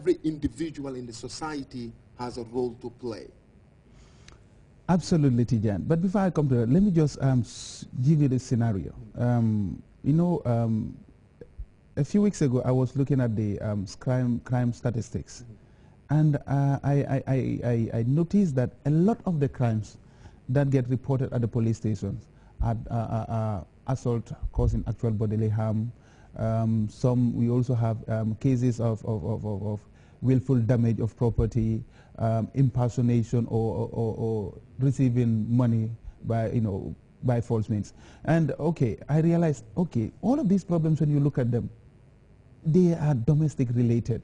every individual in the society has a role to play. Absolutely, Tijan. But before I come to that, let me just give you the scenario. You know, a few weeks ago, I was looking at the crime statistics, and I noticed that a lot of the crimes that get reported at the police stations are assault causing actual bodily harm. We also have cases of willful damage of property, impersonation or receiving money by false means. And okay, I realized, okay, all of these problems, when you look at them, they are domestic related.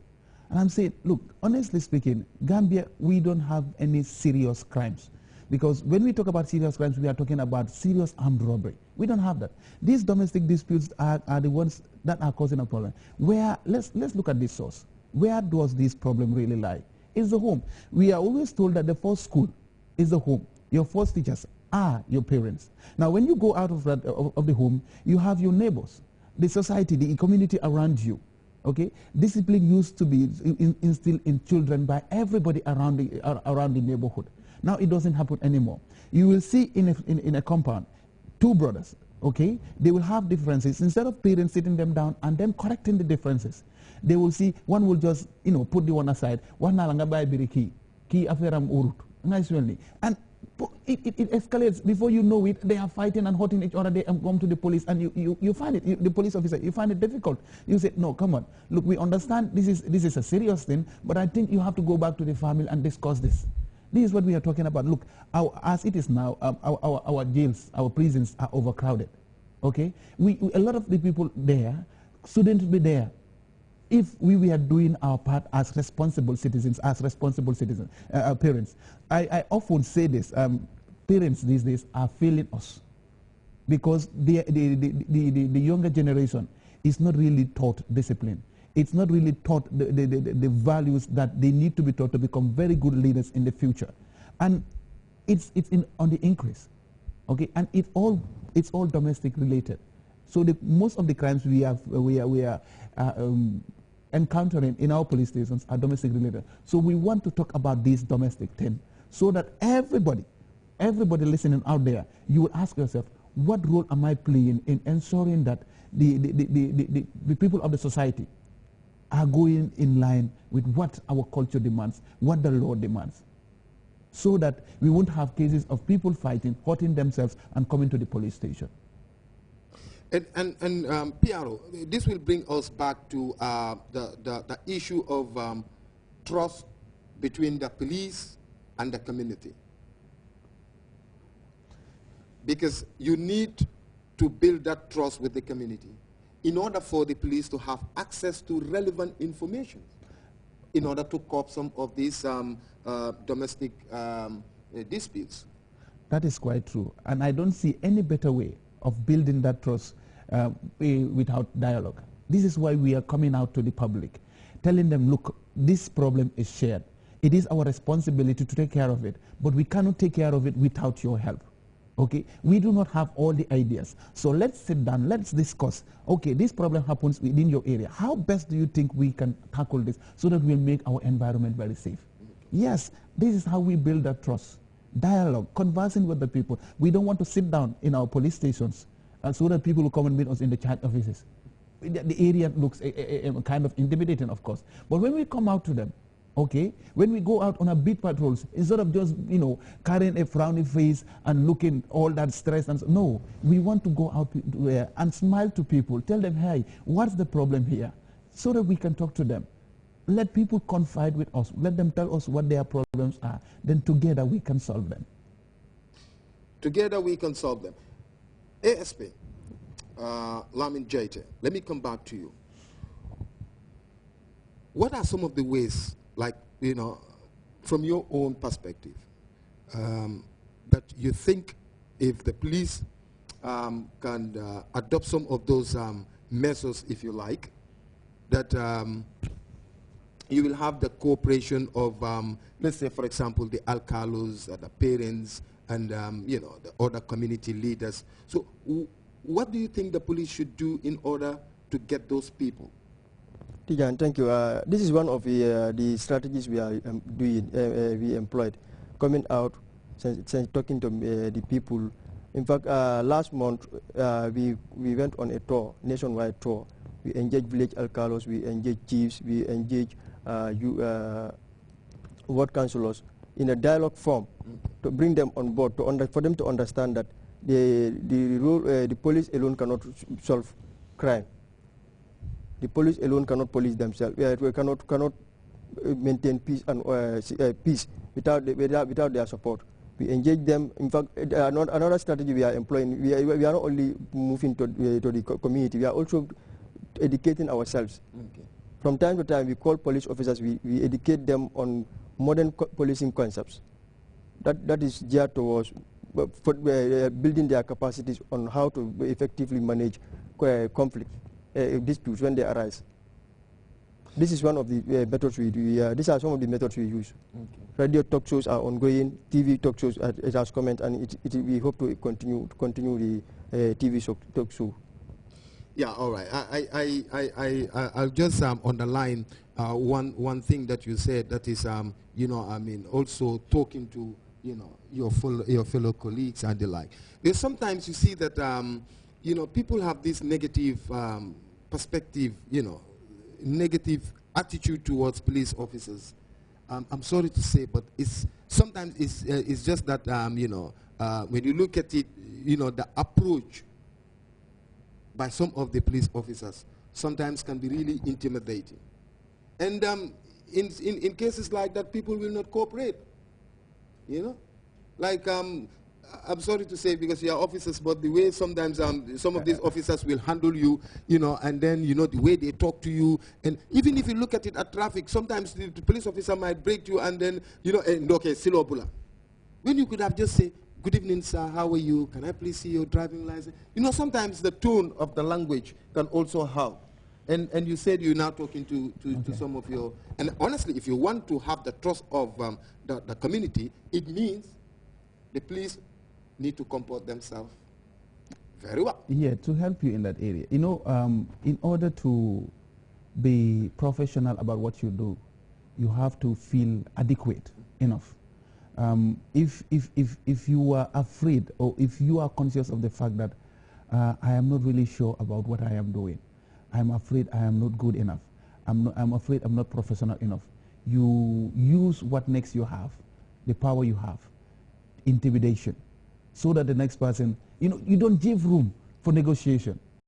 And I'm saying, look, honestly speaking, Gambia, we don't have any serious crimes. Because when we talk about serious crimes, we are talking about serious armed robbery. We don't have that. These domestic disputes are the ones that are causing a problem. Let's look at this source. Where does this problem really lie? It's the home. We are always told that the first school is the home. Your first teachers are your parents. Now, when you go out of the home, you have your neighbors, the society, the community around you. Okay, discipline used to be instilled in children by everybody around the neighborhood. Now it doesn't happen anymore. You will see in a compound, two brothers, okay? They will have differences. Instead of parents sitting them down and then correcting the differences, they will see, one will just, put the one aside. One nalanga buy key aferam urut. And it escalates. Before you know it, they are fighting and hurting each other. They come to the police, and you find it, the police officer, you find it difficult. You say, no, come on. Look, we understand this is a serious thing, but I think you have to go back to the family and discuss this. This is what we are talking about. Look, as it is now, our jails, our prisons are overcrowded. Okay? A lot of the people there shouldn't be there if we were doing our part as responsible citizens, parents. I often say this, parents these days are failing us because the younger generation is not really taught discipline. It's not really taught the values that they need to be taught to become very good leaders in the future. And it's on the increase, okay? And it's all domestic related. So most of the crimes we are encountering in our police stations are domestic related. So we want to talk about this domestic thing so that everybody listening out there, you will ask yourself, what role am I playing in ensuring that the people of the society are going in line with what our culture demands, what the law demands, so that we won't have cases of people fighting, hurting themselves, and coming to the police station. And Piero, this will bring us back to the issue of trust between the police and the community. Because you need to build that trust with the community in order for the police to have access to relevant information in order to curb some of these domestic disputes. That is quite true. And I don't see any better way of building that trust without dialogue. This is why we are coming out to the public, telling them, look, this problem is shared. It is our responsibility to take care of it, but we cannot take care of it without your help. Okay, we do not have all the ideas. So let's sit down, let's discuss. Okay, this problem happens within your area. How best do you think we can tackle this so that we'll make our environment very safe? Yes, this is how we build that trust. Dialogue, conversing with the people. We don't want to sit down in our police stations so that people will come and meet us in the charge offices. The area looks kind of intimidating, of course. But when we come out to them, okay, when we go out on our beat patrols, instead of just, carrying a frowny face and looking all that stressed, and no, we want to go out there and smile to people, tell them, hey, what's the problem here? So that we can talk to them. Let people confide with us. Let them tell us what their problems are. Then together we can solve them. Together we can solve them. ASP, Lamin Jaita, let me come back to you. What are some of the ways, like, from your own perspective, that you think if the police can adopt some of those measures, if you like, that you will have the cooperation of, let's say, for example, the alcalos, the parents, and the other community leaders. So what do you think the police should do in order to get those people? Tijan, thank you. This is one of the strategies we are doing, we employed, coming out, since talking to the people. In fact, last month, we went on a tour, nationwide tour. We engaged village alcalos, we engaged chiefs, we engaged ward councillors in a dialogue form to bring them on board, for them to understand that the police alone cannot solve crime. The police alone cannot police themselves. We cannot maintain peace and peace without their support. We engage them. In fact, another strategy we are employing. We are not only moving to the community. We are also educating ourselves. Okay. From time to time, we call police officers. We educate them on modern policing concepts. That is geared towards building their capacities on how to effectively manage conflict disputes when they arise. This is one of the methods we do. These are some of the methods we use. Okay. Radio talk shows are ongoing. TV talk shows it has commenced, and we hope to continue the TV talk show. Yeah, all right. I'll just underline one thing that you said. That is, also talking to your fellow colleagues and the like. Because sometimes you see that people have this negative perspective, negative attitude towards police officers. I'm sorry to say, but sometimes it's just that when you look at it, the approach by some of the police officers sometimes can be really intimidating. And in cases like that, people will not cooperate. Like I'm sorry to say, because you are officers, but the way sometimes some of these officers will handle you, and then, the way they talk to you, and even if you look at it at traffic, sometimes the police officer might break you, and then, okay, silopula. When you could have just said, good evening, sir, how are you? Can I please see your driving license? Sometimes the tone of the language can also help. And you said you're now talking to some of your, and honestly, if you want to have the trust of the community, it means the police need to comport themselves very well. Yeah, to help you in that area. In order to be professional about what you do, you have to feel adequate enough. If you are afraid, or if you are conscious of the fact that I am not really sure about what I am doing, I'm afraid I am not good enough, I'm afraid I'm not professional enough, you use what next you have, the power you have, intimidation, so that the next person, you don't give room for negotiation.